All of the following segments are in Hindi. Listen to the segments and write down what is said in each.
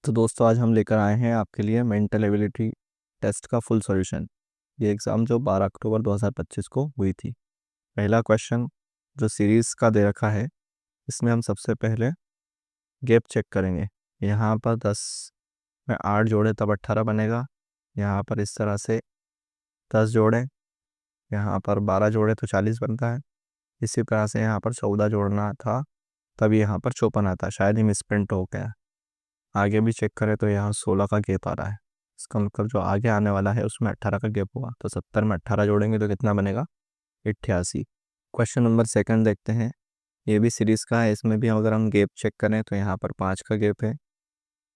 तो दोस्तों आज हम लेकर आए हैं आपके लिए मेंटल एबिलिटी टेस्ट का फुल सॉल्यूशन। ये एग्ज़ाम जो 12 अक्टूबर 2025 को हुई थी। पहला क्वेश्चन जो सीरीज़ का दे रखा है, इसमें हम सबसे पहले गैप चेक करेंगे। यहाँ पर 10 में 8 जोड़े तब 18 बनेगा। यहाँ पर इस तरह से 10 जोड़े, यहाँ पर 12 जोड़े तो 40 बनता है। इसी तरह से यहाँ पर 14 जोड़ना था, तब यहाँ पर 54 आता है। शायद ही मिसप्रिंट हो गया। आगे भी चेक करें तो यहाँ 16 का गैप आ रहा है। इसका मतलब जो आगे आने वाला है उसमें 18 का गैप हुआ, तो 70 में 18 जोड़ेंगे तो कितना बनेगा? 88। क्वेश्चन नंबर सेकंड देखते हैं। ये भी सीरीज़ का है। इसमें भी अगर हम गैप चेक करें तो यहाँ पर 5 का गैप है,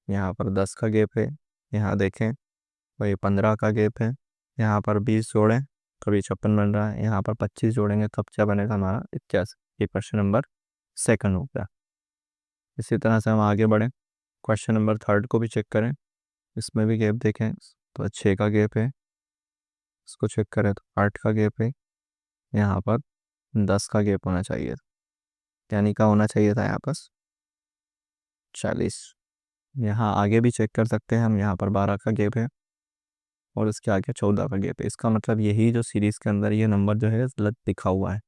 यहाँ पर 10 का गैप है, यहाँ देखें तो ये 15 का गैप है। यहाँ पर 20 जोड़ें तो भी 56 बन रहा है। यहाँ पर 25 जोड़ेंगे तब क्या बनेगा? हमारा 81। ये क्वेश्चन नंबर सेकंड हो गया। इसी तरह से हम आगे बढ़ें, क्वेश्चन नंबर थर्ड को भी चेक करें। इसमें भी गैप देखें तो 6 का गैप है। इसको चेक करें तो 8 का गैप है। यहाँ पर 10 का गैप होना चाहिए, यानी का होना चाहिए था यहाँ पर 40। यहाँ आगे भी चेक कर सकते हैं हम। यहाँ पर 12 का गैप है और इसके आगे 14 का गैप है। इसका मतलब यही जो सीरीज़ के अंदर ये नंबर जो है गलत लिखा हुआ है।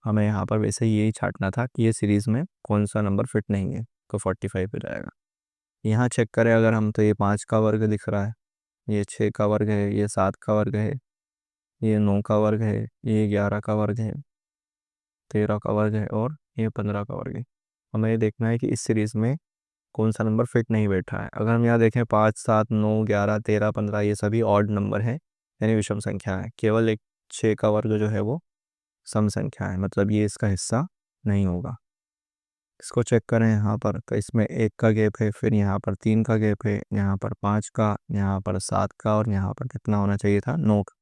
हमें यहाँ पर वैसे ही यही छांटना था कि ये सीरीज़ में कौन सा नंबर फिट नहीं है, तो 45 हो जाएगा। यहाँ चेक करें अगर हम तो ये 5 का वर्ग दिख रहा है, ये 6 का वर्ग है, ये 7 का वर्ग है, ये 9 का वर्ग है, ये 11 का वर्ग है, 13 का वर्ग है और ये 15 का वर्ग है। हमें ये देखना है कि इस सीरीज़ में कौन सा नंबर फिट नहीं बैठा है। अगर हम यहाँ देखें 5, 7, 9, 11, 13, 15 ये सभी ऑड नंबर हैं, यानी विषम संख्या है। केवल एक 6 का वर्ग जो है वो सम संख्या है, मतलब ये इसका हिस्सा नहीं होगा। इसको चेक करें यहाँ पर तो इसमें 1 का गैप है, फिर यहाँ पर 3 का गैप है, यहाँ पर 5 का, यहाँ पर 7 का और यहाँ पर कितना होना चाहिए था? 9 का।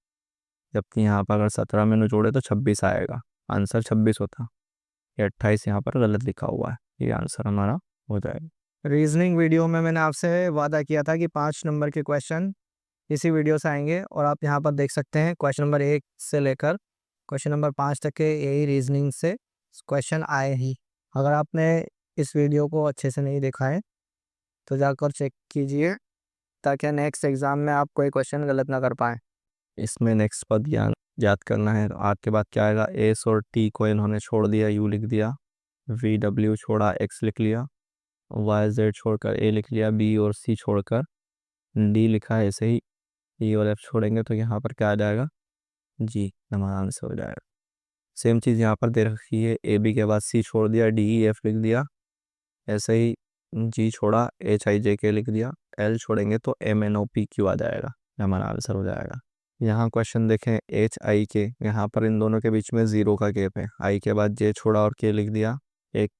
जबकि यहाँ पर अगर 17 में 9 जोड़े तो 26 आएगा, आंसर 26 होता। ये 28 यहाँ पर गलत लिखा हुआ है, ये आंसर हमारा हो जाएगा। रीजनिंग वीडियो में मैंने आपसे वादा किया था कि 5 नंबर के क्वेश्चन इसी वीडियो से आएंगे और आप यहाँ पर देख सकते हैं क्वेश्चन नंबर 1 से लेकर क्वेश्चन नंबर 5 तक के यही रीजनिंग से क्वेश्चन आए ही। अगर आपने इस वीडियो को अच्छे से नहीं देखा है तो जाकर चेक कीजिए, ताकि नेक्स्ट एग्जाम में आप कोई क्वेश्चन गलत ना कर पाए। इसमें नेक्स्ट पद याद करना है। तो आर के बाद क्या आएगा? एस और टी को इन्होंने छोड़ दिया, यू लिख दिया। वी डब्ल्यू छोड़ा, एक्स लिख लिया। वाई जेड छोड़कर ए लिख लिया। बी और सी छोड़कर डी लिखा है ऐसे ही। ई और एफ छोड़ेंगे तो यहाँ पर क्या आ जाएगा? जी हमारा आंसर हो जाएगा। सेम चीज़ यहाँ पर दे रखी है। ए बी के बाद सी छोड़ दिया, डी ई एफ लिख दिया ऐसे ही। जी छोड़ा, एच आई जे के लिख दिया। एल छोड़ेंगे तो M N O P Q आ जाएगा, हमारा आंसर हो जाएगा। यहाँ क्वेश्चन देखें, एच आई के, यहाँ पर इन दोनों के बीच में 0 का गैप है। आई के बाद जे छोड़ा और के लिख दिया। एक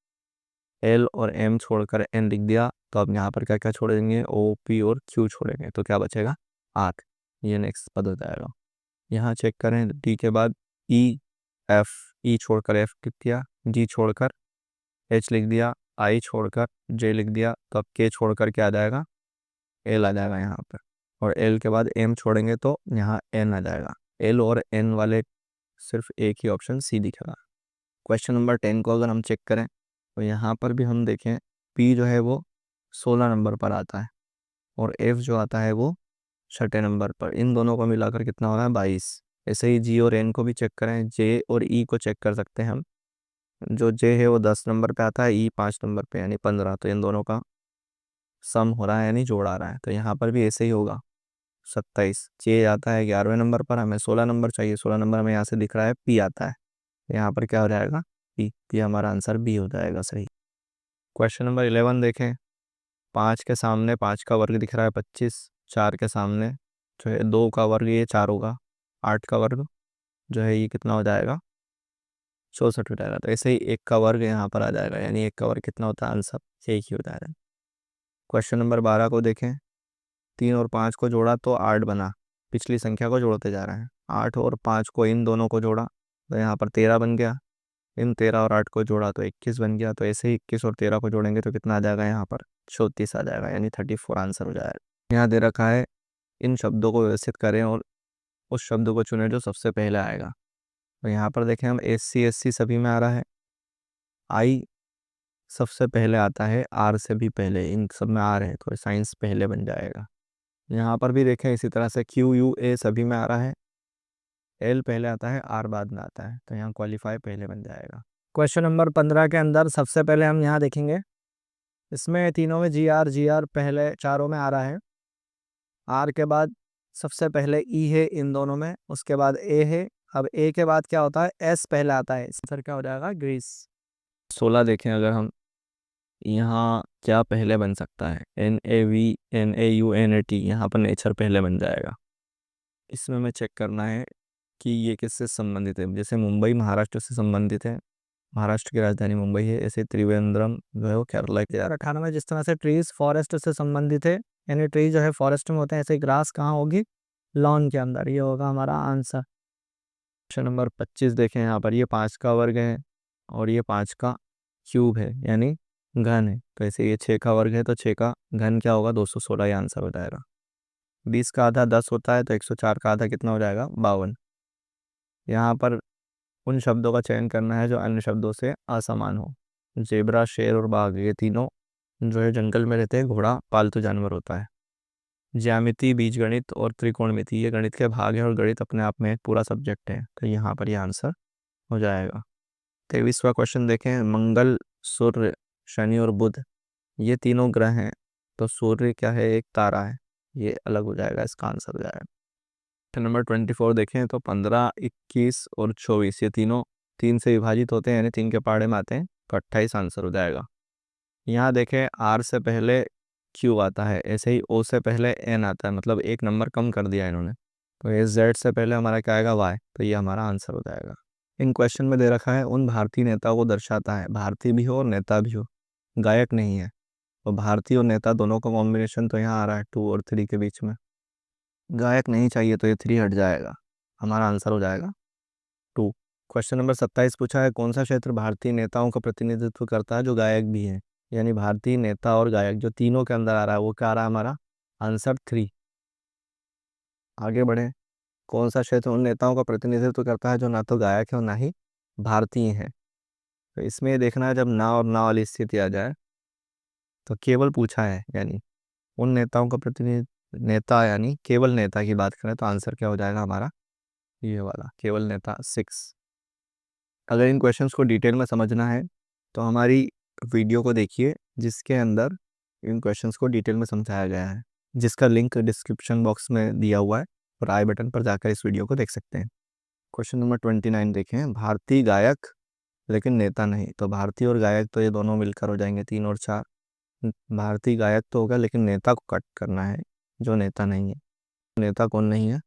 एल और एम छोड़कर एन लिख दिया। तो अब यहाँ पर क्या क्या छोड़ेंगे? ओ पी और क्यू छोड़ेंगे तो क्या बचेगा? आर। ये नेक्स्ट पद हो जाएगा। यहाँ चेक करें, डी के बाद ई एफ, ई छोड़कर एफ लिख दिया, जी छोड़कर एच लिख दिया, आई छोड़कर जे लिख दिया। तो अब के छोड़कर क्या आ जाएगा? एल आ जाएगा यहाँ पर। और एल के बाद एम छोड़ेंगे तो यहाँ एन आ जाएगा। एल और एन वाले सिर्फ एक ही ऑप्शन सी दिखेगा। क्वेश्चन नंबर 10 को अगर हम चेक करें तो यहाँ पर भी हम देखें, पी जो है वो 16 नंबर पर आता है और एफ जो आता है वो 6ठे नंबर पर। इन दोनों को मिलाकर कितना हो रहा है? 22। ऐसे ही जी और एन को भी चेक करें। जे और ई को चेक कर सकते हैं हम। जो जे है वो 10 नंबर पे आता है, ई 5 नंबर पे यानी 15। तो इन दोनों का सम हो रहा है यानी जोड़ आ रहा है, तो यहाँ पर भी ऐसे ही होगा। 27। जे आता है 11वें नंबर पर, हमें 16 नंबर चाहिए। 16 नंबर में यहाँ से दिख रहा है पी आता है, यहाँ पर क्या हो जाएगा? पी। पी हमारा आंसर बी हो जाएगा सही। क्वेश्चन नंबर 11 देखें। 5 के सामने 5 का वर्ग दिख रहा है 25। 4 के सामने जो है 2 का वर्ग, ये 4 होगा। 8 का वर्ग जो है ये कितना हो जाएगा? 64 हो जाएगा। तो ऐसे ही 1 का वर्ग यहाँ पर आ जाएगा, यानी 1 का वर्ग कितना होता है? आंसर 1 ही हो जाएगा। क्वेश्चन नंबर 12 को देखें। 3 और 5 को जोड़ा तो 8 बना। पिछली संख्या को जोड़ते जा रहे हैं। 8 और 5 को, इन दोनों को जोड़ा तो यहाँ पर 13 बन गया। इन 13 और 8 को जोड़ा तो 21 बन गया। तो ऐसे ही 21 और 13 को जोड़ेंगे तो कितना आ जाएगा? यहाँ पर 34 आ जाएगा, यानी 34 आंसर हो जाएगा। यहाँ दे रखा है, इन शब्दों को व्यवस्थित करें और उस शब्द को चुनें जो सबसे पहले आएगा। तो यहाँ पर देखें हम, एस सी सभी में आ रहा है। आई सबसे पहले आता है आर से भी पहले, इन सब में आर है तो साइंस पहले बन जाएगा। यहाँ पर भी देखें इसी तरह से क्यू यू ए सभी में आ रहा है, एल पहले आता है आर बाद में आता है, तो यहाँ क्वालिफाई पहले बन जाएगा। क्वेश्चन नंबर 15 के अंदर सबसे पहले हम यहाँ देखेंगे, इसमें तीनों में जी आर पहले चारों में आ रहा है। आर के बाद सबसे पहले ई है इन दोनों में, उसके बाद ए है। अब ए के बाद क्या होता है, एस पहले आता है, आंसर क्या हो जाएगा, ग्रीस। 16 देखें अगर हम, यहाँ क्या पहले बन सकता है, NAVNAUNAT, यहाँ पर नेचर पहले बन जाएगा। इसमें हमें चेक करना है कि ये किससे संबंधित है। जैसे मुंबई महाराष्ट्र से संबंधित है, महाराष्ट्र की राजधानी मुंबई है, ऐसे त्रिवेंद्रम जो है वो केरला के। 2098 जिस तरह से ट्रीज फॉरेस्ट से संबंधित है, यानी ट्री जो है फॉरेस्ट में होते हैं, ऐसे ग्रास कहाँ होगी, लॉन के अंदर। ये होगा हमारा आंसर। क्वेश्चन नंबर 25 देखें, यहाँ पर ये 5 का वर्ग है और ये 5 का क्यूब है यानी घन है, तो ऐसे ये 6 का वर्ग है तो 6 का घन क्या होगा, 216, ये आंसर हो जाएगा। 20 का आधा 10 होता है तो 104 का आधा कितना हो जाएगा, 52। यहाँ पर उन शब्दों का चयन करना है जो अन्य शब्दों से असमान हो। जेब्रा, शेर और बाघ ये तीनों जो है जंगल में रहते हैं, घोड़ा पालतू जानवर होता है। ज्यामिति, बीजगणित और त्रिकोणमिति ये गणित के भाग हैं और गणित अपने आप में एक पूरा सब्जेक्ट है, तो यहाँ पर ये आंसर हो जाएगा। 23वां क्वेश्चन देखें, मंगल, सूर्य, शनि और बुध ये तीनों ग्रह हैं, तो सूर्य क्या है, एक तारा है, ये अलग हो जाएगा, इसका आंसर हो जाएगा। नंबर 24 देखें तो 15, 21 और 24 ये तीनों 3 से विभाजित होते हैं यानी 3 के पहाड़े में आते हैं, तो 28 आंसर हो जाएगा। यहाँ देखें आर से पहले क्यू आता है, ऐसे ही ओ से पहले एन आता है, मतलब एक नंबर कम कर दिया इन्होंने, तो ये जेड से पहले हमारा क्या आएगा, वाई, तो ये हमारा आंसर हो जाएगा। इन क्वेश्चन में दे रखा है उन भारतीय नेताओं को दर्शाता है, भारतीय भी हो और नेता भी हो, गायक नहीं है, तो भारतीय और नेता दोनों का कॉम्बिनेशन तो यहाँ आ रहा है 2 और 3 के बीच में, गायक नहीं चाहिए तो ये 3 हट जाएगा, हमारा आंसर हो जाएगा 2। क्वेश्चन नंबर 27 पूछा है, कौन सा क्षेत्र भारतीय नेताओं का प्रतिनिधित्व करता है जो गायक भी है, यानी भारतीय नेता और गायक जो तीनों के अंदर आ रहा है, वो क्या आ रहा है, हमारा आंसर 3। आगे बढ़े, कौन सा क्षेत्र उन नेताओं का प्रतिनिधित्व करता है जो ना तो गायक है और ना ही भारतीय है, तो इसमें ये देखना है जब ना और ना वाली स्थिति आ जाए तो केवल पूछा है, यानी उन नेताओं का प्रतिनिधि, नेता यानी केवल नेता की बात करें तो आंसर क्या हो जाएगा हमारा, ये वाला केवल नेता 6। अगर इन क्वेश्चंस को डिटेल में समझना है तो हमारी वीडियो को देखिए जिसके अंदर इन क्वेश्चंस को डिटेल में समझाया गया है, जिसका लिंक डिस्क्रिप्शन बॉक्स में दिया हुआ है और आई बटन पर जाकर इस वीडियो को देख सकते हैं। क्वेश्चन नंबर 29 देखें, भारतीय गायक लेकिन नेता नहीं, तो भारतीय और गायक तो ये दोनों मिलकर हो जाएंगे 3 और 4। भारतीय गायक तो होगा लेकिन नेता को कट करना है जो नेता नहीं है, नेता कौन नहीं है,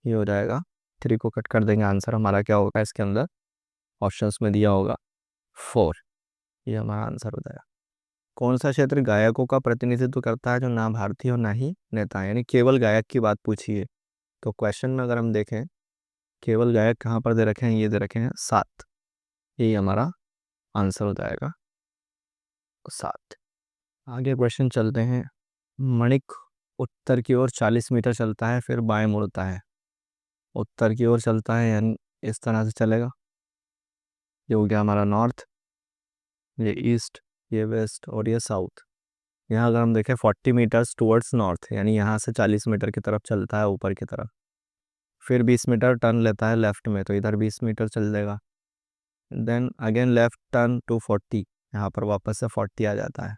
ये हो जाएगा 3 को कट कर देंगे, आंसर हमारा क्या होगा इसके अंदर, ऑप्शंस में दिया होगा 4, ये हमारा आंसर हो जाएगा। कौन सा क्षेत्र गायकों का प्रतिनिधित्व करता है जो ना भारतीय और ना ही नेता है, यानी केवल गायक की बात पूछी है, तो क्वेश्चन में अगर हम देखें केवल गायक कहाँ पर दे रखे हैं, ये दे रखे हैं 7, यही हमारा आंसर हो जाएगा 7। आगे क्वेश्चन चलते हैं, मणिक उत्तर की ओर 40 मीटर चलता है फिर बाएं मुड़ता है, उत्तर की ओर चलता है यानी इस तरह से चलेगा, ये हो गया हमारा नॉर्थ, ये ईस्ट, ये वेस्ट और ये साउथ। यहाँ अगर हम देखें 40 मीटर्स टुवर्ड्स नॉर्थ, यानी यहाँ से 40 मीटर की तरफ चलता है ऊपर की तरफ, फिर 20 मीटर टर्न लेता है लेफ्ट में, तो इधर 20 मीटर चल देगा, then again left turn to 40, यहाँ पर वापस से 40 आ जाता है।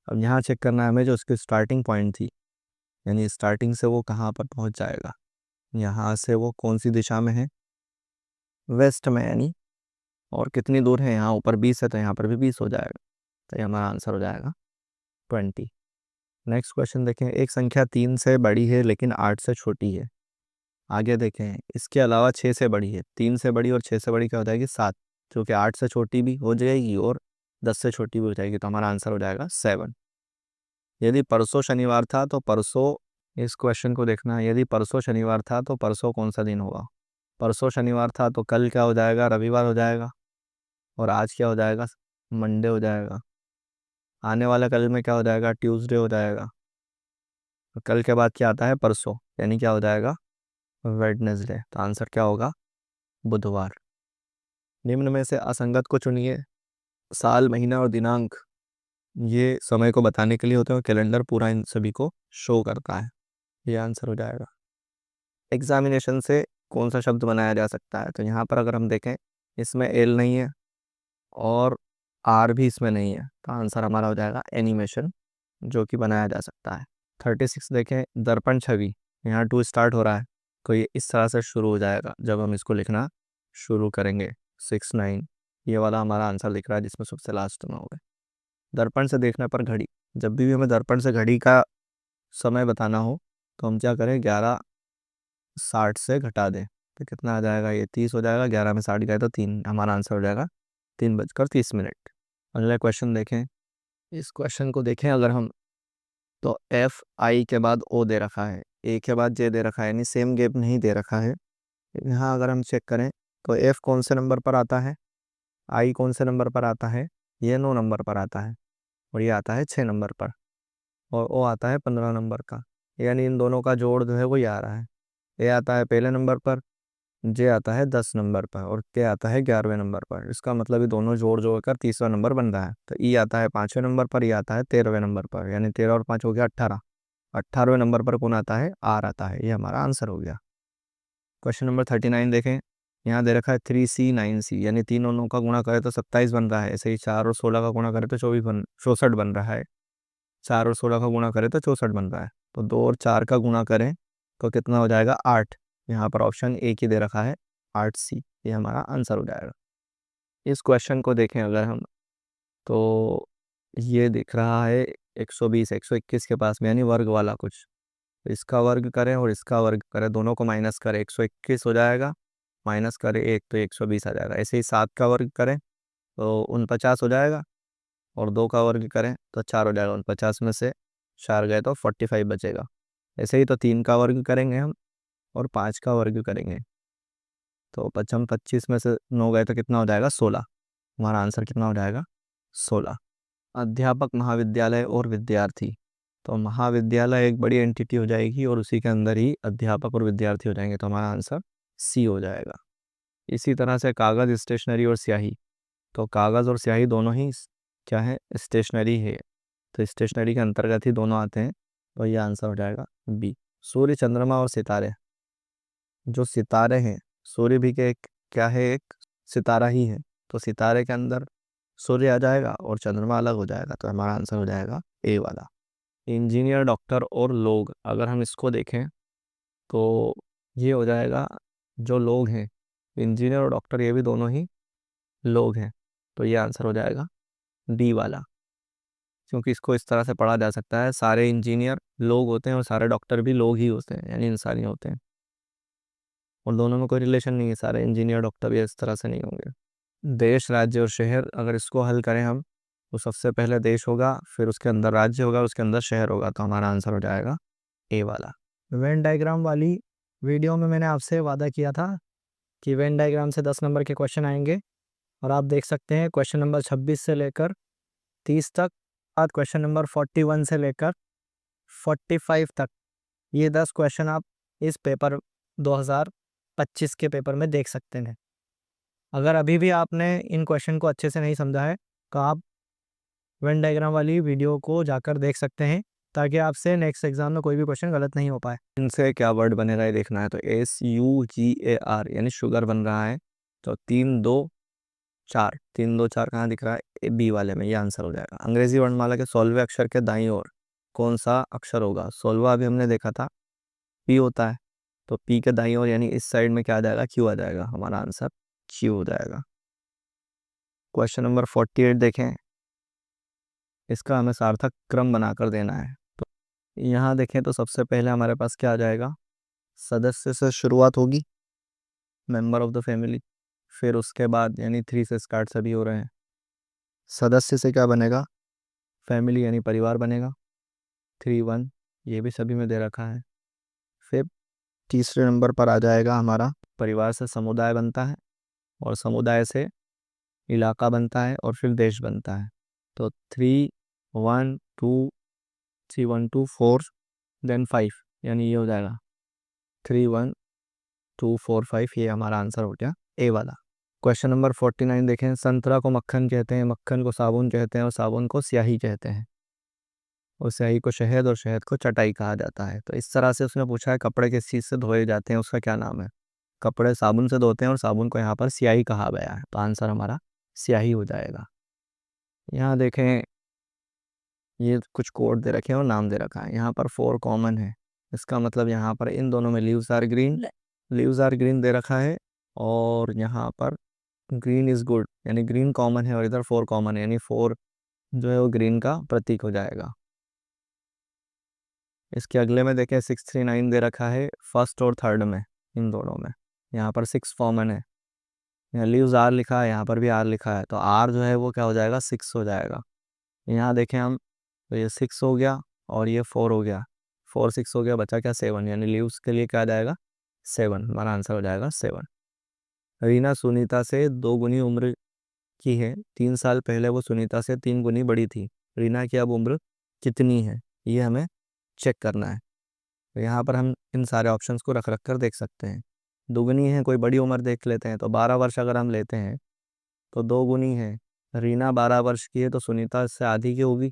अब यहाँ चेक करना है हमें जो उसकी स्टार्टिंग पॉइंट थी, यानी स्टार्टिंग से वो कहाँ पर पहुँच जाएगा, यहाँ से वो कौन सी दिशा में है, वेस्ट में, यानी और कितनी दूर है, यहाँ ऊपर 20 है तो यहाँ पर भी 20 हो जाएगा, तो ये हमारा आंसर हो जाएगा 20। नेक्स्ट क्वेश्चन देखें, एक संख्या 3 से बड़ी है लेकिन 8 से छोटी है, आगे देखें इसके अलावा 6 से बड़ी है, 3 से बड़ी और 6 से बड़ी क्या हो जाएगी, 7, क्योंकि 8 से छोटी भी हो जाएगी और 10 से छोटी भी हो जाएगी, तो हमारा आंसर हो जाएगा 7। यदि परसों शनिवार था तो परसों, इस क्वेश्चन को देखना है, यदि परसों शनिवार था तो परसों कौन सा दिन होगा, परसों शनिवार था तो कल क्या हो जाएगा, रविवार हो जाएगा, और आज क्या हो जाएगा, मंडे हो जाएगा, आने वाला कल में क्या हो जाएगा, ट्यूसडे हो जाएगा, तो कल के बाद क्या आता है, परसों, यानी क्या हो जाएगा, वेडनेसडे, तो आंसर क्या होगा, बुधवार। निम्न में से असंगत को चुनिए, साल, महीना और दिनांक ये समय को बताने के लिए होते हैं और कैलेंडर पूरा इन सभी को शो करता है। ये आंसर हो जाएगा। एग्जामिनेशन से कौन सा शब्द बनाया जा सकता है? तो यहाँ पर अगर हम देखें, इसमें एल नहीं है और आर भी इसमें नहीं है, तो आंसर हमारा हो जाएगा एनिमेशन, जो कि बनाया जा सकता है। 36 देखें, दर्पण छवि, यहाँ टू स्टार्ट हो रहा है, तो ये इस तरह से शुरू हो जाएगा जब हम इसको लिखना शुरू करेंगे। 69 ये वाला हमारा आंसर दिख रहा है जिसमें सबसे लास्ट में होगा। दर्पण से देखने पर घड़ी, जब भी हमें दर्पण से घड़ी का समय बताना हो तो हम क्या करें, 11:60 से घटा दें, तो कितना आ जाएगा, ये 30 हो जाएगा। 11 में 60 गए तो 3, हमारा आंसर हो जाएगा 3:30। अगला क्वेश्चन देखें। इस क्वेश्चन को देखें अगर हम, तो एफ आई के बाद ओ दे रखा है, ए के बाद जे दे रखा है, यानी सेम गैप नहीं दे रखा है। यहाँ अगर हम चेक करें तो एफ कौन से नंबर पर आता है, आई कौन से नंबर पर आता है, ये 9 नंबर पर आता है और ये आता है 6 नंबर पर, और ओ आता है 15 नंबर का। यानी इन दोनों का जोड़ जो है वो ये आ रहा है। ए आता है पहले नंबर पर, जे आता है 10 नंबर पर और के आता है 11वें नंबर पर। इसका मतलब ये दोनों जोड़ जोड़कर तीसरा नंबर बन रहा है। तो ई आता है 5वें नंबर पर, ये आता है 13वें नंबर पर, यानी 13 और 5 हो गया 18। 18वें नंबर पर कौन आता है, आर आता है। ये हमारा आंसर हो गया। क्वेश्चन नंबर 39 देखें, यहाँ दे रखा है 3C 9C, यानी तीनों का गुणा करें तो 27 बन रहा है। ऐसे ही 4 और 16 का गुणा करें तो 64 बन रहा है। 4 और 16 का गुणा करें तो 64 बन रहा है। तो 2 और 4 का गुणा करें तो कितना हो जाएगा, 8। यहाँ पर ऑप्शन ए की दे रखा है 8C, ये हमारा आंसर हो जाएगा। इस क्वेश्चन को देखें अगर हम, तो ये दिख रहा है 120 121 के पास में, यानी वर्ग वाला कुछ। तो इसका वर्ग करें और इसका वर्ग करें, दोनों को माइनस करें, 121 हो जाएगा, माइनस करें 1 तो 120 आ जाएगा। ऐसे ही 7 का वर्ग करें तो 49 हो जाएगा, और 2 का वर्ग करें तो 4 हो जाएगा। 49 में से 4 गए तो 45 बचेगा। ऐसे ही तो 3 का वर्ग करेंगे हम और 5 का वर्ग करेंगे, तो 25 में से 9 गए तो कितना हो जाएगा, 16। हमारा आंसर कितना हो जाएगा, 16। अध्यापक, महाविद्यालय और विद्यार्थी, तो महाविद्यालय एक बड़ी एंटिटी हो जाएगी और उसी के अंदर ही अध्यापक और विद्यार्थी हो जाएंगे, तो हमारा आंसर सी हो जाएगा। इसी तरह से कागज़, स्टेशनरी और स्याही, तो कागज़ और स्याही दोनों ही क्या है, स्टेशनरी है, तो स्टेशनरी के अंतर्गत ही दोनों आते हैं, तो ये आंसर हो जाएगा बी। सूर्य, चंद्रमा और सितारे, जो सितारे हैं, सूर्य भी के एक क्या है, एक सितारा ही है, तो सितारे के अंदर सूर्य आ जाएगा और चंद्रमा अलग हो जाएगा, तो हमारा आंसर हो जाएगा ए वाला। इंजीनियर, डॉक्टर और लोग, अगर हम इसको देखें तो ये हो जाएगा, जो लोग हैं, इंजीनियर और डॉक्टर ये भी दोनों ही लोग हैं, तो ये आंसर हो जाएगा डी वाला। क्योंकि इसको इस तरह से पढ़ा जा सकता है, सारे इंजीनियर लोग होते हैं और सारे डॉक्टर भी लोग ही होते हैं, यानी इंसान ही होते हैं, और दोनों में कोई रिलेशन नहीं है, सारे इंजीनियर डॉक्टर भी इस तरह से नहीं होंगे। देश, राज्य और शहर, अगर इसको हल करें हम, तो सबसे पहले देश होगा, फिर उसके अंदर राज्य होगा, उसके अंदर शहर होगा, तो हमारा आंसर हो जाएगा ए वाला। वेन डायग्राम वाली वीडियो में मैंने आपसे वादा किया था कि वेन डायग्राम से 10 नंबर के क्वेश्चन आएंगे, और आप देख सकते हैं क्वेश्चन नंबर 26 से लेकर 30 तक, बाद क्वेश्चन नंबर 41 से लेकर 45 तक, ये 10 क्वेश्चन आप इस पेपर 2025 के पेपर में देख सकते हैं। अगर अभी भी आपने इन क्वेश्चन को अच्छे से नहीं समझा है तो आप वेन डायग्राम वाली वीडियो को जाकर देख सकते हैं, ताकि आपसे नेक्स्ट एग्जाम में कोई भी क्वेश्चन गलत नहीं हो पाए। इनसे क्या वर्ड बनेगा ये देखना है, तो SUGAR यानी शुगर बन रहा है, तो 3 2 4, 3 2 4 कहाँ दिख रहा है, बी वाले में, ये आंसर हो जाएगा। अंग्रेजी वर्णमाला के 16वें अक्षर के दाईं ओर कौन सा अक्षर होगा, 16वां अभी हमने देखा था पी होता है, तो पी के दाईं ओर यानी इस साइड में क्या आ जाएगा, क्यू आ जाएगा, हमारा आंसर क्यू हो जाएगा। क्वेश्चन नंबर 48 देखें, इसका हमें सार्थक क्रम बनाकर देना है। तो यहाँ देखें तो सबसे पहले हमारे पास क्या आ जाएगा, सदस्य से शुरुआत होगी, मेंबर ऑफ द फैमिली, फिर उसके बाद यानी 3 से स्टार्ट सभी हो रहे हैं, सदस्य से क्या बनेगा, फैमिली यानी परिवार बनेगा, 3 1, ये भी सभी में दे रखा है। फिर तीसरे नंबर पर आ जाएगा हमारा, परिवार से समुदाय बनता है, और समुदाय से इलाका बनता है, और फिर देश बनता है, तो 3 1 2 3 1 2 4 देन 5, यानी ये हो जाएगा 3 1 2 4 5, ये हमारा आंसर हो गया ए वाला। क्वेश्चन नंबर 49 देखें। संतरा को मक्खन कहते हैं, मक्खन को साबुन कहते हैं और साबुन को स्याही कहते हैं, और स्याही को शहद और शहद को चटाई कहा जाता है। तो इस तरह से उसने पूछा है कपड़े किस चीज़ से धोए जाते हैं, उसका क्या नाम है। कपड़े साबुन से धोते हैं और साबुन को यहाँ पर स्याही कहा गया है, तो आंसर हमारा स्याही हो जाएगा। यहाँ देखें, ये कुछ कोड दे रखे हैं और नाम दे रखा है। यहाँ पर 4 कॉमन है, इसका मतलब यहाँ पर इन दोनों में लीव्स आर ग्रीन दे रखा है, और यहाँ पर ग्रीन इज गुड, यानी ग्रीन कॉमन है और इधर 4 कॉमन है, यानी 4 जो है वो ग्रीन का प्रतीक हो जाएगा। इसके अगले में देखें 639 दे रखा है फर्स्ट और थर्ड में, इन दोनों में यहाँ पर 6 कॉमन है। यहाँ लीव्स आर लिखा है, यहाँ पर भी आर लिखा है, तो आर जो है वो क्या हो जाएगा, 6 हो जाएगा। यहाँ देखें हम, तो ये 6 हो गया और ये 4 हो गया, 4 6 हो गया, बचा क्या 7, यानी लीव्स के लिए क्या आ जाएगा 7, हमारा आंसर हो जाएगा 7। रीना सुनीता से 2 गुनी उम्र की है, 3 साल पहले वो सुनीता से 3 गुनी बड़ी थी, रीना की अब उम्र कितनी है, ये हमें चेक करना है। तो यहाँ पर हम इन सारे ऑप्शंस को रख रख कर देख सकते हैं। दुगनी है, कोई बड़ी उम्र देख लेते हैं, तो 12 वर्ष अगर हम लेते हैं तो 2 गुनी है, रीना 12 वर्ष की है तो सुनीता इससे आधी की होगी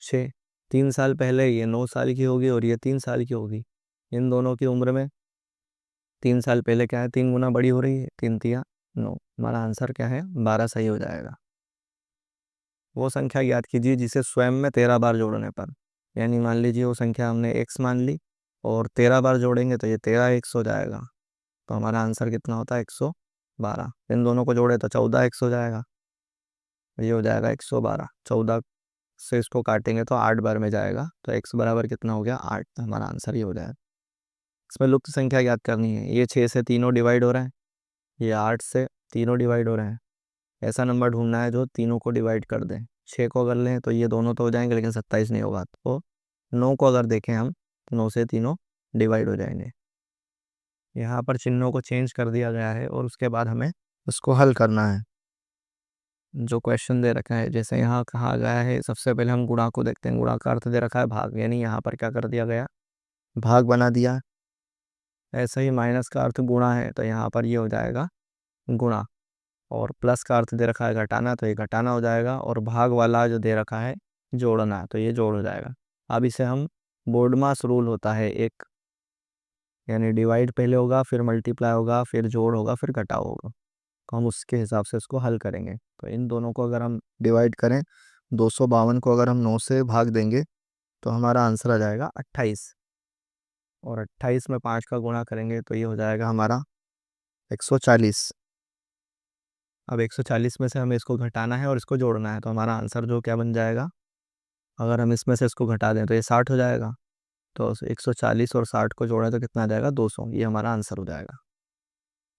6, 3 साल पहले ये 9 साल की होगी और ये 3 साल की होगी। इन दोनों की उम्र में 3 साल पहले क्या है, 3 गुना बड़ी हो रही है, 3 तिया 9, हमारा आंसर क्या है 12 सही हो जाएगा। वो संख्या याद कीजिए जिसे स्वयं में 13 बार जोड़ने पर, यानी मान लीजिए वो संख्या हमने x मान ली और 13 बार जोड़ेंगे तो ये 13x हो जाएगा, तो हमारा आंसर कितना होता है 112। इन दोनों को जोड़े तो 14x हो जाएगा, ये हो जाएगा 112। 14 से इसको काटेंगे तो 8 बार में जाएगा, तो x बराबर कितना हो गया 8, तो हमारा आंसर ये हो जाएगा। इसमें लुप्त संख्या याद करनी है, ये 6 से तीनों डिवाइड हो रहे हैं, ये 8 से तीनों डिवाइड हो रहे हैं, ऐसा नंबर ढूंढना है जो तीनों को डिवाइड कर दें। 6 को अगर लें तो ये दोनों तो हो जाएंगे लेकिन 27 नहीं होगा, तो 9 को अगर देखें हम तो 9 से तीनों डिवाइड हो जाएंगे। यहाँ पर चिन्हों को चेंज कर दिया गया है और उसके बाद हमें उसको हल करना है। जो क्वेश्चन दे रखा है, जैसे यहाँ कहा गया है, सबसे पहले हम गुणा को देखते हैं। गुणा का अर्थ दे रखा है भाग, यानी यहाँ पर क्या कर दिया गया, भाग बना दिया। ऐसे ही माइनस का अर्थ गुणा है, तो यहाँ पर ये हो जाएगा गुणा, और प्लस का अर्थ दे रखा है घटाना, तो ये घटाना हो जाएगा, और भाग वाला जो दे रखा है जोड़ना, तो ये जोड़ हो जाएगा। अब इसे हम बोर्डमास रूल होता है एक, यानी डिवाइड पहले होगा, फिर मल्टीप्लाई होगा, फिर जोड़ होगा, फिर घटाव होगा, तो हम उसके हिसाब से इसको हल करेंगे। तो इन दोनों को अगर हम डिवाइड करें, 252 को अगर हम 9 से भाग देंगे तो हमारा आंसर आ जाएगा 28, और 28 में 5 का गुणा करेंगे तो ये हो जाएगा हमारा 140। अब 140 में से हमें इसको घटाना है और इसको जोड़ना है, तो हमारा आंसर जो क्या बन जाएगा, अगर हम इसमें से इसको घटा दें तो ये 60 हो जाएगा, तो 140 और 60 को जोड़ें तो कितना आ जाएगा 200, ये हमारा आंसर हो जाएगा।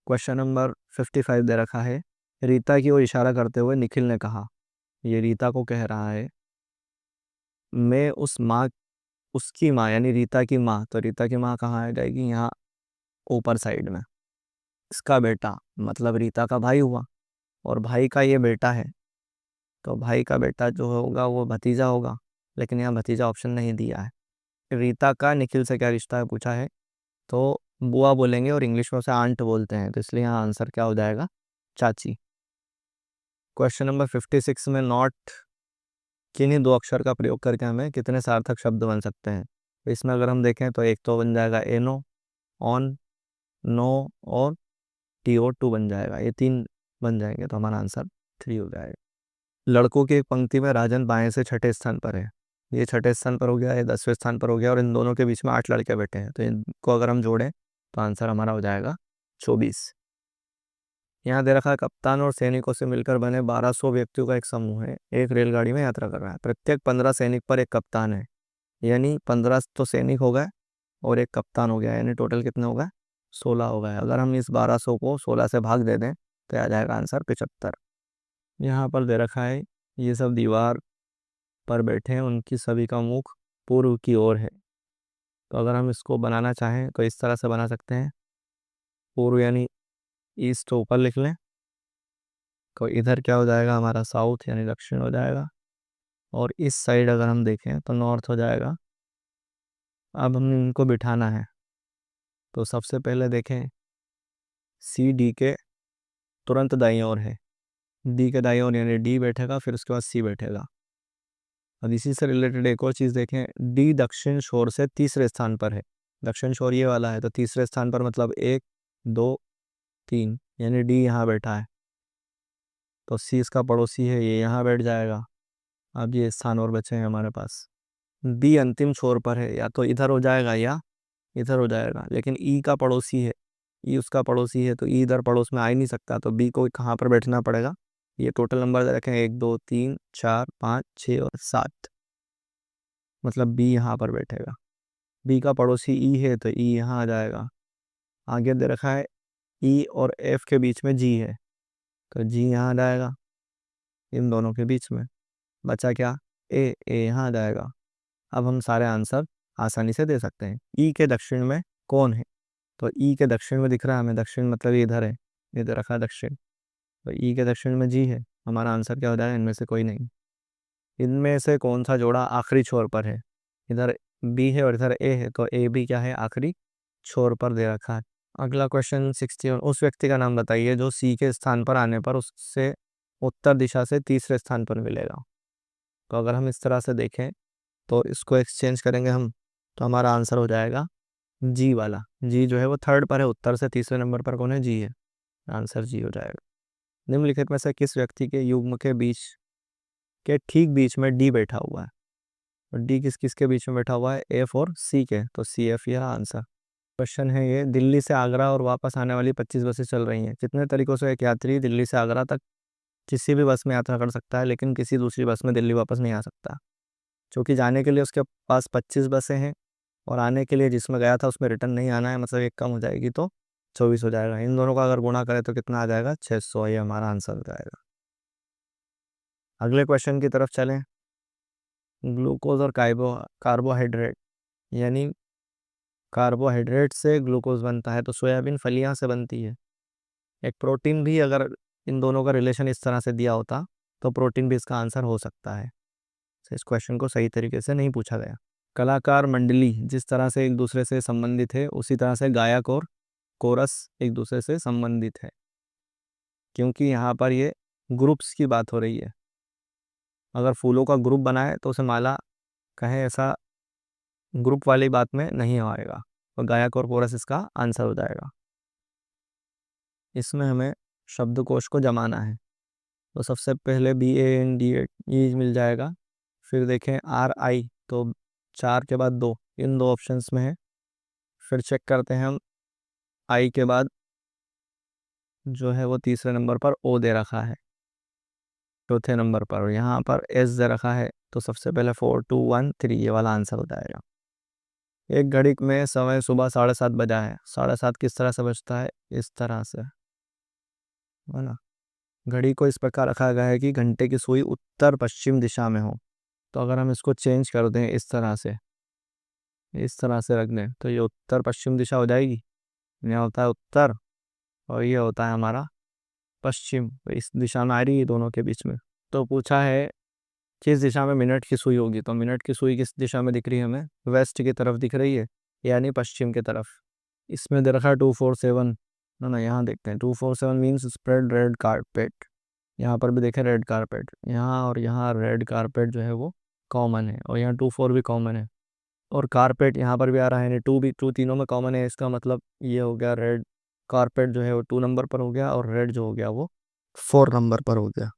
क्वेश्चन नंबर 55 दे रखा है। रीता की ओर इशारा करते हुए निखिल ने कहा, ये रीता को कह रहा है, मैं उस माँ, उसकी माँ यानी रीता की माँ, तो रीता की माँ कहाँ आ जाएगी, यहाँ ऊपर साइड में। इसका बेटा मतलब रीता का भाई हुआ, और भाई का ये बेटा है, तो भाई का बेटा जो होगा वो भतीजा होगा, लेकिन यहाँ भतीजा ऑप्शन नहीं दिया है। रीता का निखिल से क्या रिश्ता है पूछा है, तो बुआ बोलेंगे और इंग्लिश में उसे आंट बोलते हैं, तो इसलिए यहाँ आंसर क्या हो जाएगा चाची। क्वेश्चन नंबर 56 में नॉट किन्हीं 2 अक्षर का प्रयोग करके हमें कितने सार्थक शब्द बन सकते हैं। तो इसमें अगर हम देखें तो एक तो बन जाएगा एनो, ऑन, नो और TO2 बन जाएगा, ये 3 बन जाएंगे, तो हमारा आंसर 3 हो जाएगा। लड़कों की एक पंक्ति में राजन बाएं से छठे स्थान पर है, ये छठे स्थान पर हो गया, ये 10वें स्थान पर हो गया, और इन दोनों के बीच में 8 लड़के बैठे हैं, तो इनको अगर हम जोड़ें तो आंसर हमारा हो जाएगा 24। यहाँ दे रखा है कप्तान और सैनिकों से मिलकर बने 1200 व्यक्तियों का एक समूह है, एक रेलगाड़ी में यात्रा कर रहा है। प्रत्येक 15 सैनिक पर एक कप्तान है, यानी 15 तो सैनिक हो गए और एक कप्तान हो गया, यानी टोटल कितने हो गए 16 हो गए। अगर हम इस 1200 को 16 से भाग दे दें तो आ जाएगा आंसर 75। यहाँ पर दे रखा है, ये सब दीवार पर बैठे हैं, उनकी सभी का मुख पूर्व की ओर है, तो अगर हम इसको बनाना चाहें तो इस तरह से बना सकते हैं, पूर्व यानी ईस्ट ऊपर लिख लें, तो इधर क्या हो जाएगा हमारा साउथ यानी दक्षिण हो जाएगा, और इस साइड अगर हम देखें तो नॉर्थ हो जाएगा। अब हमें इनको बिठाना है, तो सबसे पहले देखें CD के तुरंत दाईं ओर है, डी के दाईं ओर, यानी डी बैठेगा, फिर उसके बाद सी बैठेगा। अब इसी से रिलेटेड एक और चीज़ देखें, डी दक्षिण छोर से तीसरे स्थान पर है। दक्षिण छोर ये वाला है, तो तीसरे स्थान पर मतलब 1 2 3, यानी डी यहाँ बैठा है, तो सी इसका पड़ोसी है, ये यहाँ बैठ जाएगा। अब ये स्थान और बचे हैं हमारे पास। बी अंतिम छोर पर है, या तो इधर हो जाएगा या इधर हो जाएगा, लेकिन ई का पड़ोसी है, ई उसका पड़ोसी है, तो ई इधर पड़ोस में आ ही नहीं सकता, तो बी को कहाँ पर बैठना पड़ेगा। ये टोटल नंबर दे रखे हैं 1 2 3 4 5 6 और 7, मतलब बी यहाँ पर बैठेगा। बी का पड़ोसी ई है, तो ई यहाँ आ जाएगा। आगे दे रखा है ई और एफ के बीच में जी है, तो जी यहाँ आ जाएगा इन दोनों के बीच में। बचा क्या, ए यहाँ आ जाएगा। अब हम सारे आंसर आसानी से दे सकते हैं। ई के दक्षिण में कौन है, तो ई के दक्षिण में दिख रहा है हमें, दक्षिण मतलब ये इधर है, इधर रखा है दक्षिण, तो ई के दक्षिण में जी है। हमारा आंसर क्या हो जाएगा, इनमें से कोई नहीं। इनमें से कौन सा जोड़ा आखिरी छोर पर है, इधर बी है और इधर ए है, तो ए भी क्या है, आखिरी छोर पर दे रखा है। अगला क्वेश्चन 61, उस व्यक्ति का नाम बताइए जो सी के स्थान पर आने पर उससे उत्तर दिशा से तीसरे स्थान पर मिलेगा। तो अगर हम इस तरह से देखें तो इसको एक्सचेंज करेंगे हम, तो हमारा आंसर हो जाएगा जी वाला। जी जो है वो थर्ड पर है, उत्तर से तीसरे नंबर पर कौन है, जी है, आंसर जी हो जाएगा। निम्नलिखित में से किस व्यक्ति के युग्म के बीच के ठीक बीच में डी बैठा हुआ है, और डी किस किस के बीच में बैठा हुआ है, एफ और सी के, तो सी एफ यह आंसर। क्वेश्चन है ये, दिल्ली से आगरा और वापस आने वाली 25 बसें चल रही हैं, कितने तरीकों से एक यात्री दिल्ली से आगरा तक किसी भी बस में यात्रा कर सकता है, लेकिन किसी दूसरी बस में दिल्ली वापस नहीं आ सकता। क्योंकि जाने के लिए उसके पास 25 बसें हैं, और आने के लिए जिसमें गया था उसमें रिटर्न नहीं आना है, मतलब एक कम हो जाएगी, तो 24 हो जाएगा। इन दोनों का अगर गुणा करें तो कितना आ जाएगा, 600, ये हमारा आंसर हो जाएगा। अगले क्वेश्चन की तरफ चलें। ग्लूकोज और कार्बोहाइड्रेट, यानी कार्बोहाइड्रेट से ग्लूकोज बनता है, तो सोयाबीन फलियां से बनती है। एक प्रोटीन भी, अगर इन दोनों का रिलेशन इस तरह से दिया होता तो प्रोटीन भी इसका आंसर हो सकता है। तो इस क्वेश्चन को सही तरीके से नहीं पूछा गया। कलाकार मंडली जिस तरह से एक दूसरे से संबंधित है, उसी तरह से गायक और कोरस एक दूसरे से संबंधित है, क्योंकि यहाँ पर ये ग्रुप्स की बात हो रही है। अगर फूलों का ग्रुप बनाए तो उसे माला कहे, ऐसा ग्रुप वाली बात में नहीं आएगा, तो गायक और कोरस इसका आंसर हो जाएगा। इसमें हमें शब्दकोश को जमाना है, तो सबसे पहले BAND मिल जाएगा, फिर देखें RI, तो 4 के बाद 2, इन दो ऑप्शंस में है। फिर चेक करते हैं हम, आई के बाद जो है वो तीसरे नंबर पर O दे रखा है, चौथे नंबर पर, और यहाँ पर S दे रखा है, तो सबसे पहले 4 2 1 3 ये वाला आंसर हो जाएगा। एक घड़ी में समय सुबह 7:30 बजा है, 7:30 किस तरह से बजता है, इस तरह से, है ना। घड़ी को इस प्रकार रखा गया है कि घंटे की सुई उत्तर पश्चिम दिशा में हो, तो अगर हम इसको चेंज कर दें इस तरह से, इस तरह से रख दें, तो ये उत्तर पश्चिम दिशा हो जाएगी। यह होता है उत्तर, और ये होता है हमारा पश्चिम, तो इस दिशा में आ रही है दोनों के बीच में। तो पूछा है किस दिशा में मिनट की सुई होगी, तो मिनट की सुई किस दिशा में दिख रही है हमें, वेस्ट की तरफ दिख रही है, यानी पश्चिम की तरफ। इसमें दे रखा है 247, ना यहाँ देखते हैं, 247 मीन्स स्प्रेड रेड कारपेट। यहाँ पर भी देखें रेड कारपेट, यहाँ और यहाँ रेड कारपेट जो है वो कॉमन है, और यहाँ 24 भी कॉमन है, और कारपेट यहाँ पर भी आ रहा है, यानी 2 भी, 2 तीनों में कॉमन है। इसका मतलब ये हो गया, रेड कारपेट जो है वो 2 नंबर पर हो गया, और रेड जो हो गया वो 4 नंबर पर हो गया।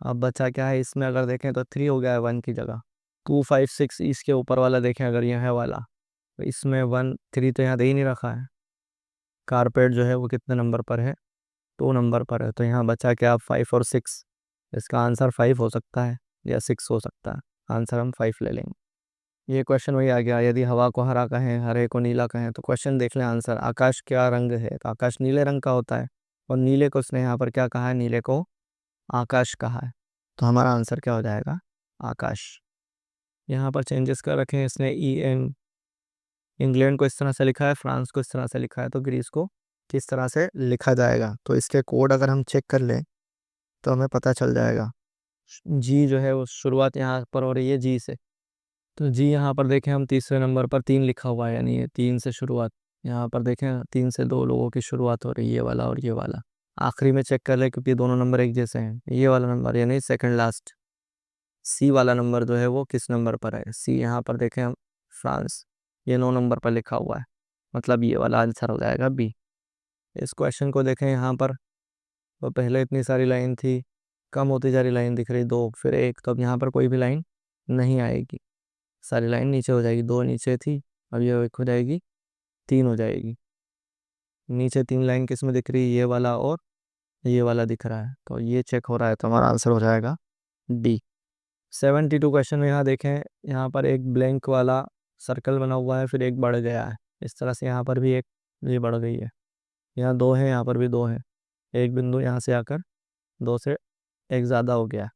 अब बचा क्या है इसमें, अगर देखें तो 3 हो गया है 1 की जगह। 256 इसके ऊपर वाला देखें, अगर यह है वाला, तो इसमें 1 3 तो यहाँ दे ही नहीं रखा है। कारपेट जो है वो कितने नंबर पर है, 2 नंबर पर है, तो यहाँ बचा क्या, 5 और 6। इसका आंसर 5 हो सकता है या 6 हो सकता है, आंसर हम 5 ले लेंगे। ये क्वेश्चन वही आ गया, यदि हवा को हरा कहें, हरे को नीला कहें, तो क्वेश्चन देख लें आंसर। आकाश क्या रंग है, तो आकाश नीले रंग का होता है, और नीले को उसने यहाँ पर क्या कहा है, नीले को आकाश कहा है, तो हमारा आंसर क्या हो जाएगा, आकाश। यहाँ पर चेंजेस कर रखे हैं इसने, इंग्लैंड को इस तरह से लिखा है, फ्रांस को इस तरह से लिखा है, तो ग्रीस को किस तरह से लिखा जाएगा, तो इसके कोड अगर हम चेक कर लें तो हमें पता चल जाएगा। जी जो है वो शुरुआत यहाँ पर हो रही है जी से, तो जी यहाँ पर देखें हम तीसरे नंबर पर 3 लिखा हुआ है, यानी ये 3 से शुरुआत। यहाँ पर देखें 3 से 2 लोगों की शुरुआत हो रही है, ये वाला और ये वाला। आखिरी में चेक कर ले क्योंकि दोनों नंबर एक जैसे हैं। ये वाला नंबर यानी सेकंड लास्ट सी वाला नंबर जो है वो किस नंबर पर है? सी यहाँ पर देखें हम, फ्रांस, ये 9 नंबर पर लिखा हुआ है, मतलब ये वाला आंसर हो जाएगा बी। इस क्वेश्चन को देखें यहाँ पर, तो पहले इतनी सारी लाइन थी, कम होती जा रही लाइन दिख रही, 2 फिर 1, तो अब यहाँ पर कोई भी लाइन नहीं आएगी, सारी लाइन नीचे हो जाएगी। 2 नीचे थी, अब ये 1 हो जाएगी, 3 हो जाएगी। नीचे 3 लाइन किस में दिख रही है? ये वाला और ये वाला दिख रहा है, तो ये चेक हो रहा है, तो हमारा आंसर हो जाएगा डी। 72 क्वेश्चन में यहाँ देखें, यहाँ पर एक ब्लैंक वाला सर्कल बना हुआ है, फिर एक बढ़ गया है, इस तरह से यहाँ पर भी एक ये बढ़ गई है, यहाँ 2 है, यहाँ पर भी 2 है, एक बिंदु यहाँ से आकर 2 से एक ज़्यादा हो गया,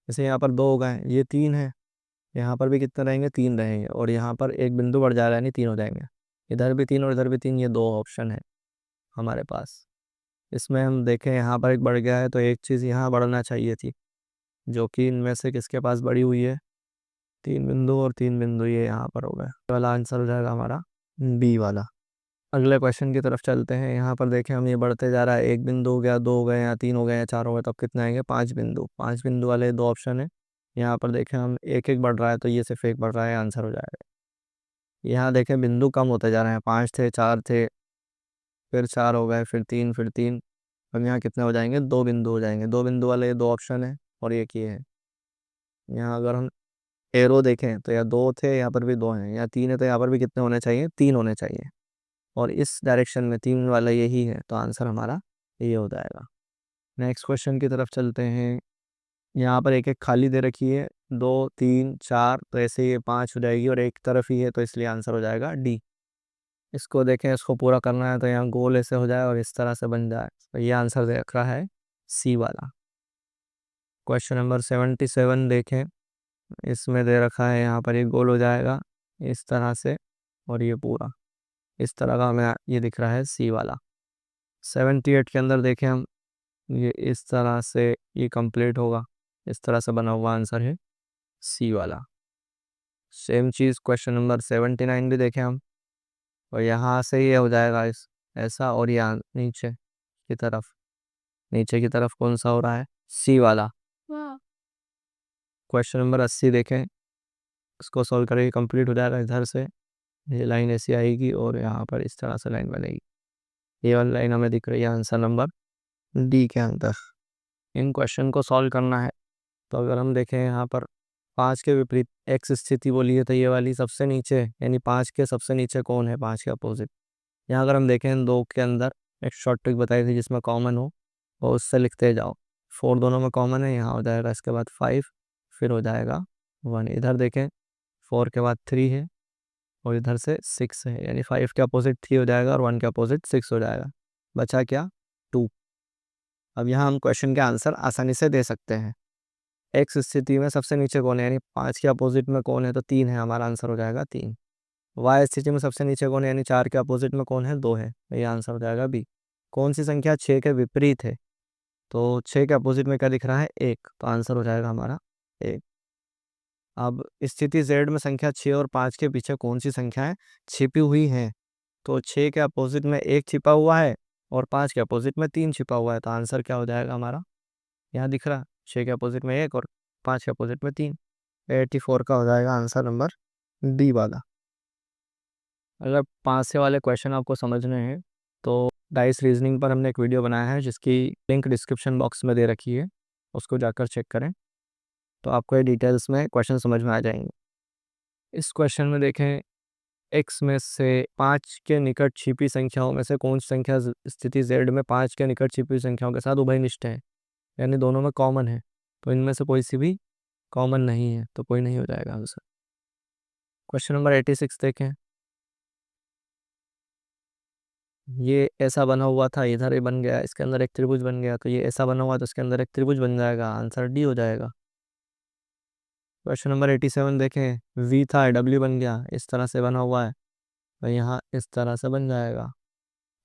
जैसे यहाँ पर 2 हो गए, ये 3 है, यहाँ पर भी कितने रहेंगे? 3 रहेंगे, और यहाँ पर एक बिंदु बढ़ जा रहा है, यानी 3 हो जाएंगे, इधर भी 3 और इधर भी 3, ये 2 ऑप्शन है हमारे पास। इसमें हम देखें यहाँ पर एक बढ़ गया है, तो एक चीज़ यहाँ बढ़ना चाहिए थी, जो कि इनमें से किसके पास बढ़ी हुई है? 3 बिंदु और 3 बिंदु, ये यहाँ पर हो गए, ये वाला आंसर हो जाएगा हमारा बी वाला। अगले क्वेश्चन की तरफ चलते हैं। यहाँ पर देखें हम, ये बढ़ते जा रहा है, एक बिंदु हो गया, 2 हो गए, या 3 हो गए, या 4 हो गए, तब कितने आएंगे? 5 बिंदु। 5 बिंदु वाले 2 ऑप्शन है, यहाँ पर देखें हम, एक एक बढ़ रहा है, तो ये सिर्फ एक बढ़ रहा है, आंसर हो जाएगा। यहाँ देखें बिंदु कम होते जा रहे हैं, 5 थे, 4 थे, फिर 4 हो गए, फिर 3, फिर 3, अब यहाँ कितने हो जाएंगे? 2 बिंदु हो जाएंगे। 2 बिंदु वाले 2 ऑप्शन है, और एक ये है। यहाँ अगर हम एरो देखें तो या 2 थे, यहाँ पर भी 2 हैं, या 3 है, तो यहाँ पर भी कितने होने चाहिए? 3 होने चाहिए, और इस डायरेक्शन में 3 वाला यही है, तो आंसर हमारा ये हो जाएगा। नेक्स्ट क्वेश्चन की तरफ चलते हैं। यहाँ पर एक एक खाली दे रखी है, 2, 3, 4, तो ऐसे ये 5 हो जाएगी, और एक तरफ ही है, तो इसलिए आंसर हो जाएगा डी। इसको देखें, इसको पूरा करना है, तो यहाँ गोल ऐसे हो जाए और इस तरह से बन जाए, तो ये आंसर दे रखा है सी वाला। क्वेश्चन नंबर 77 देखें, इसमें दे रखा है यहाँ पर ये गोल हो जाएगा इस तरह से, और ये पूरा इस तरह का हमें ये दिख रहा है सी वाला। 78 के अंदर देखें हम, ये इस तरह से ये कंप्लीट होगा, इस तरह से बना हुआ आंसर है सी वाला। सेम चीज़ क्वेश्चन नंबर 79 भी देखें हम, और यहाँ से ये हो जाएगा इस ऐसा, और यहाँ नीचे की तरफ कौन सा हो रहा है? सी वाला। क्वेश्चन नंबर 80 देखें, इसको सॉल्व करेंगे, कंप्लीट हो जाएगा, इधर से ये लाइन ऐसी आएगी, और यहाँ पर इस तरह से लाइन बनेगी, ये वाली लाइन हमें दिख रही है आंसर नंबर डी के अंदर। इन क्वेश्चन को सॉल्व करना है, तो अगर हम देखें यहाँ पर 5 के विपरीत एक्स स्थिति बोली है, तो ये वाली सबसे नीचे, यानी 5 के सबसे नीचे कौन है? 5 के अपोजिट। यहाँ अगर हम देखें 2 के अंदर एक शॉर्ट ट्रिक बताई थी जिसमें कॉमन हो, और उससे लिखते जाओ। 4 दोनों में कॉमन है, यहाँ हो जाएगा, इसके बाद 5, फिर हो जाएगा 1। इधर देखें 4 के बाद 3 है, और इधर से 6 है, यानी 5 के अपोजिट 3 हो जाएगा, और 1 के अपोजिट 6 हो जाएगा, बचा क्या? 2। अब यहाँ हम क्वेश्चन के आंसर आसानी से दे सकते हैं। एक्स स्थिति में सबसे नीचे कौन है, यानी 5 के अपोजिट में कौन है? तो 3 है, हमारा आंसर हो जाएगा 3। वाई स्थिति में सबसे नीचे कौन है, यानी 4 के अपोजिट में कौन है? 2 है, ये आंसर हो जाएगा बी। कौन सी संख्या 6 के विपरीत है? तो 6 के अपोजिट में क्या दिख रहा है? 1, तो आंसर हो जाएगा हमारा 1। अब स्थिति जेड में संख्या 6 और 5 के पीछे कौन सी संख्याएं छिपी हुई हैं? तो 6 के अपोजिट में 1 छिपा हुआ है, और 5 के अपोजिट में 3 छिपा हुआ है, तो आंसर क्या हो जाएगा हमारा? यहाँ दिख रहा, 6 के अपोजिट में 1 और 5 के अपोजिट में 3, 84 का हो जाएगा आंसर नंबर डी वाला। अगर 5 से वाले क्वेश्चन आपको समझने हैं, तो डाइस रीजनिंग पर हमने एक वीडियो बनाया है, जिसकी लिंक डिस्क्रिप्शन बॉक्स में दे रखी है, उसको जाकर चेक करें, तो आपको ये डिटेल्स में क्वेश्चन समझ में आ जाएंगे। इस क्वेश्चन में देखें, एक्स में से 5 के निकट छिपी संख्याओं में से कौन सी संख्या स्थिति जेड में 5 के निकट छिपी संख्याओं के साथ उभयनिष्ठ है, यानी दोनों में कॉमन है, तो इनमें से कोई सी भी कॉमन नहीं है, तो कोई नहीं हो जाएगा आंसर। क्वेश्चन नंबर 86 देखें, ये ऐसा बना हुआ था, इधर ये बन गया, इसके अंदर एक त्रिभुज बन गया, तो ये ऐसा बना हुआ तो इसके अंदर एक त्रिभुज बन जाएगा, आंसर डी हो जाएगा। क्वेश्चन नंबर 87 देखें, वी था, डब्ल्यू बन गया, इस तरह से बना हुआ है, तो यहाँ इस तरह से बन जाएगा।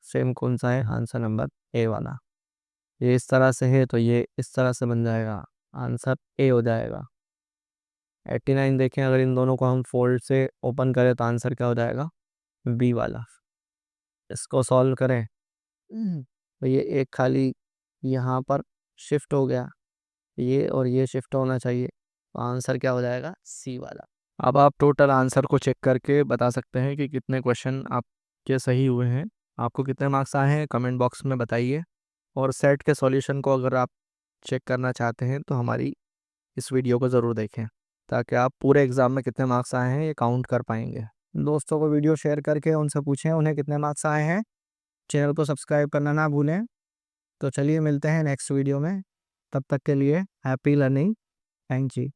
सेम कौन सा है? आंसर नंबर ए वाला। ये इस तरह से है, तो ये इस तरह से बन जाएगा, आंसर ए हो जाएगा। 89 देखें, अगर इन दोनों को हम फोल्ड से ओपन करें, तो आंसर क्या हो जाएगा? बी वाला। इसको सॉल्व करें, तो ये एक खाली यहाँ पर शिफ्ट हो गया, ये और ये शिफ्ट होना चाहिए, तो आंसर क्या हो जाएगा, सी वाला। अब आप टोटल आंसर को चेक करके बता सकते हैं कि कितने क्वेश्चन आपके सही हुए हैं, आपको कितने मार्क्स आए हैं कमेंट बॉक्स में बताइए। और सेट के सॉल्यूशन को अगर आप चेक करना चाहते हैं तो हमारी इस वीडियो को ज़रूर देखें, ताकि आप पूरे एग्ज़ाम में कितने मार्क्स आए हैं ये काउंट कर पाएंगे। दोस्तों को वीडियो शेयर करके उनसे पूछें उन्हें कितने मार्क्स आए हैं। चैनल को सब्सक्राइब करना ना भूलें। तो चलिए मिलते हैं नेक्स्ट वीडियो में, तब तक के लिए हैप्पी लर्निंग। Thank you.